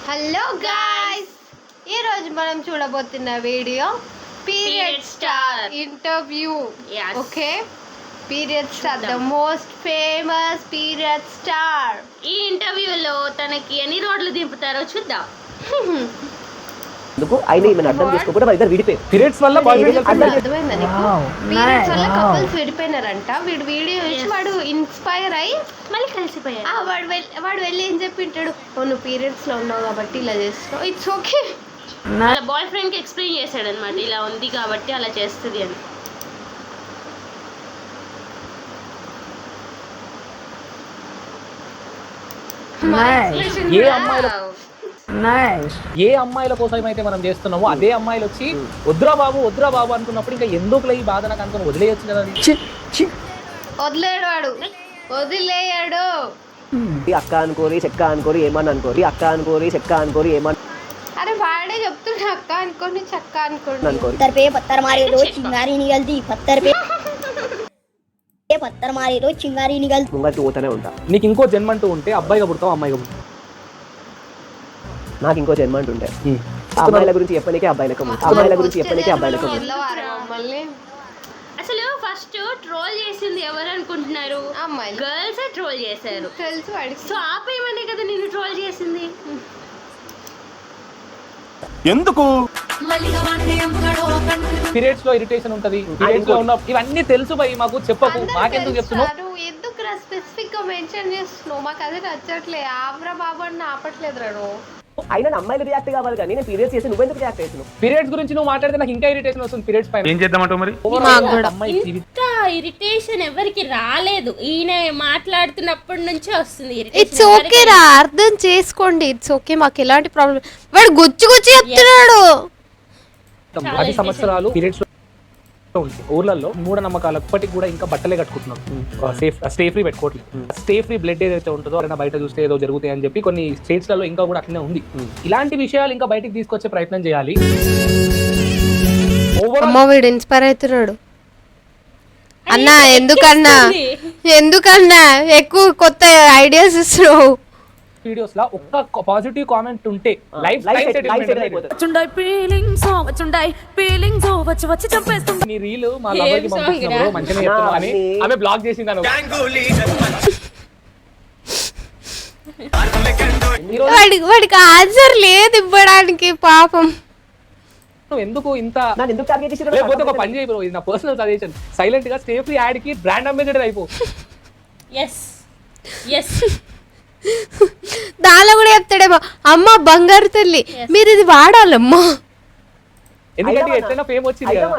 Hello guys, ఈరోజు మనం చూడబోతున్న video period star interview. Okay, period star, the most famous period star. ఈ ఇంటర్వ్యూలో తనకి ఎన్ని రోడ్లు దింపుతారో చూద్దాం. పీరియడ్స్ వల్ల అర్థమైందా నీకు? పీరియడ్స్ వల్ల కపుల్స్ విడిపోయినారంట. వీడు వీడియో ఇచ్చి వాడు ఇన్స్పైర్ అయ్యి మళ్ళీ కలిసిపోయారు. వాడు వెళ్ళి ఏం చెప్పింటాడు, నువ్వు పీరియడ్స్ లో ఉన్నావు కాబట్టి ఇలా చేస్తున్నావు, ఇట్స్ ఓకే. వాళ్ళ బాయ్ ఫ్రెండ్ కి ఎక్స్ప్లెయిన్ చేశాడు అనమాట, ఇలా ఉంది కాబట్టి అలా చేస్తుంది అని. ఏ అమ్మాయిల కోసం అయితే మనం చేస్తున్నామో అదే అమ్మాయిలు వచ్చి వద్దురా బాబు అనుకున్నప్పుడు ఇంకా ఎందుకు ఈ బాధ నాకు అనుకుని వదిలేయచ్చు కదా. వదిలేయాడు. అక్క అనుకోరి చెక్క అనుకోరి ఏమని అనుకోరి, అక్క అనుకోరి చెక్క అనుకోరి ఏమని. అరే వాడే చెప్తున్నా, అక్క అనుకోని చెక్క అనుకోండి. पत्थर पे पत्थर मारे तो चिंगारी निकलती, पत्थर पे पत्थर मारे तो चिंगारी निकलती. ముంగటి పోతూనే ఉంటా. నీకు ఇంకో జన్మ అంటూ ఉంటే అబ్బాయిగా పుడతావు అమ్మాయిగా పుడతావు? నాకు ఇంకో జన్మ అంటుంటే అమ్మాయిల గురించి చెప్పనికే అబ్బాయిలకు, అమ్మాయిల గురించి చెప్పనికే అబ్బాయిలకు. అసలు ఫస్ట్ ట్రోల్ చేసింది ఎవరు అనుకుంటున్నారు? అమ్మాయి. గర్ల్స్ ట్రోల్ చేశారు, తెలుసు వాడికి. సో ఆపేయమనే కదా నేను ట్రోల్ చేసింది. ఎందుకు పీరియడ్స్ లో ఇరిటేషన్ ఉంటది, పీరియడ్స్ లో ఉన్న ఇవన్నీ తెలుసు భయ్, మాకు చెప్పకు, మాకెందుకు చెప్తున్నావు? ఎందుకు స్పెసిఫిక్ గా మెన్షన్ చేస్తున్నావు? మాకు అదే నచ్చట్లే. ఆబ్రా బాబు అని ఆపట్లేదు రా నువ్వు. అయినా అమ్మాయిలు రియాక్ట్ కావాలి కానీ నేను పీరియడ్స్ చేసి నువ్వెందుకు రియాక్ట్ అవుతున్నావు? పీరియడ్స్ గురించి నువ్వు మాట్లాడితే నాకు ఇంకా ఇరిటేషన్ వస్తుంది. పీరియడ్స్ పైన ఏం చేద్దామంటావు మరి? ఇంత ఇరిటేషన్ ఎవరికి రాలేదు, ఈయన మాట్లాడుతున్నప్పటి నుంచే వస్తుంది ఇట్స్ ఓకే రా, అర్థం చేసుకోండి. ఇట్స్ ఓకే, మాకు ఎలాంటి ప్రాబ్లం. వాడు గుచ్చి చెప్తున్నాడు. 10 సంవత్సరాలు పీరియడ్స్ ఊర్లలో మూఢనమ్మకాలు ఇప్పటికి కూడా ఇంకా బట్టలే కట్టుకుంటున్నారు, స్టే ఫ్రీ పెట్టుకోవట్లేదు. స్టే ఫ్రీ బ్లడ్ ఏదైతే ఉంటుందో అక్కడ బయట చూస్తే ఏదో జరుగుతాయి అని చెప్పి కొన్ని స్టేట్స్ లలో ఇంకా కూడా అట్లనే ఉంది. ఇలాంటి విషయాలు ఇంకా బయటికి తీసుకొచ్చే ప్రయత్నం చేయాలి. వీడు ఇన్స్పైర్ అవుతున్నాడు అన్నా. ఎందుకన్నా ఎక్కువ కొత్త ఐడియాస్ ఇస్తున్నావు? వీడియోస్ లా ఒక్క పాజిటివ్ కామెంట్ ఉంటే లైఫ్ నీ రీల్ మా లవర్ కి పంపిస్తున్నారు, మంచిగా చెప్తున్నావు అని ఆమె బ్లాక్ చేసింది. వాడికి ఆన్సర్ లేదు ఇవ్వడానికి పాపం. నువ్వు ఎందుకు ఇంత లేకపోతే ఒక పని చేయబో, ఇది నా పర్సనల్ సజెషన్, సైలెంట్ గా స్టే ఫ్రీ యాడ్ కి బ్రాండ్ అంబాసిడర్ అయిపో. దానిలో కూడా చెప్తాడేమో, అమ్మ బంగారు తల్లి మీరు ఇది వాడాలమ్మా. ఎందుకంటే ఎట్లైనా ఫేమ్ వచ్చింది కదా.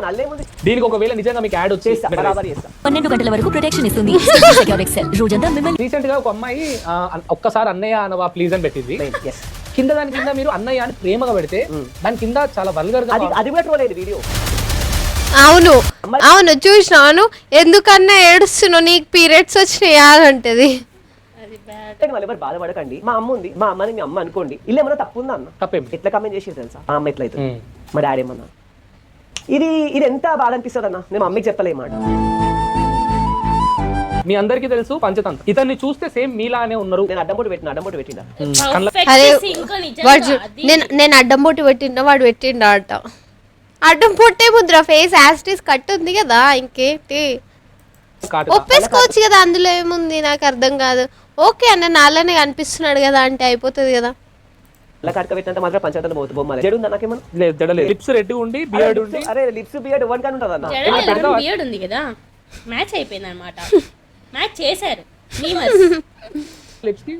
దీనికి ఒకవేళ నిజంగా మీకు యాడ్ వచ్చేసి 12 గంటల వరకు ప్రొటెక్షన్ ఇస్తుంది. రీసెంట్ గా ఒక అమ్మాయి ఒక్కసారి అన్నయ్య అనవా ప్లీజ్ అని పెట్టింది. కింద దాని కింద మీరు అన్నయ్య అని ప్రేమగా పెడితే దాని కింద చాలా వల్గర్ గా వీడియో. అవును చూసినాను. ఎందుకన్నా ఏడుస్తున్నావు, నీకు పీరియడ్స్ వచ్చినాయి అంటది. ఎవరు బాధపడకండి, మా అమ్మ ఉంది, మా అమ్మని మీ అమ్మ అనుకోండి. ఇల్లు ఏమన్నా తప్పు ఉందా అన్న? తప్పేం ఎట్లా కమెంట్ చేసి తెలుసా? మా అమ్మ ఎట్లయితే మా డాడీ ఏమన్నా. ఇది ఎంత బాధ అనిపిస్తుంది అన్న, నేను అమ్మకి చెప్పలేమాట. మీ అందరికి తెలుసు పంచతంత్ర, ఇతన్ని చూస్తే సేమ్ మీలానే ఉన్నారు. నేను అడ్డంపోటు పెట్టినా నేను అడ్డంపోటు పెట్టినా వాడు పెట్టిండా అట. అడ్డం పొట్టే ముద్ర, ఫేస్ యాస్టిస్ కట్ ఉంది కదా, ఇంకేంటి ఒప్పేసుకోవచ్చు కదా, అందులో ఏముంది? నాకు అర్థం కాదు. ఓకే అన్న, నాలానే కనిపిస్తున్నాడు కదా అంటే అయిపోతుంది కదా. లిప్స్ రెడ్ ఉండి బియర్డ్ ఉండి, అరే లిప్స్ బియర్డ్ వన్ కాని ఉంటది అన్న. బియర్డ్ ఉంది కదా, మ్యాచ్ అయిపోయింది అన్నమాట. మ్యాచ్ చేశారు. లిప్స్ కి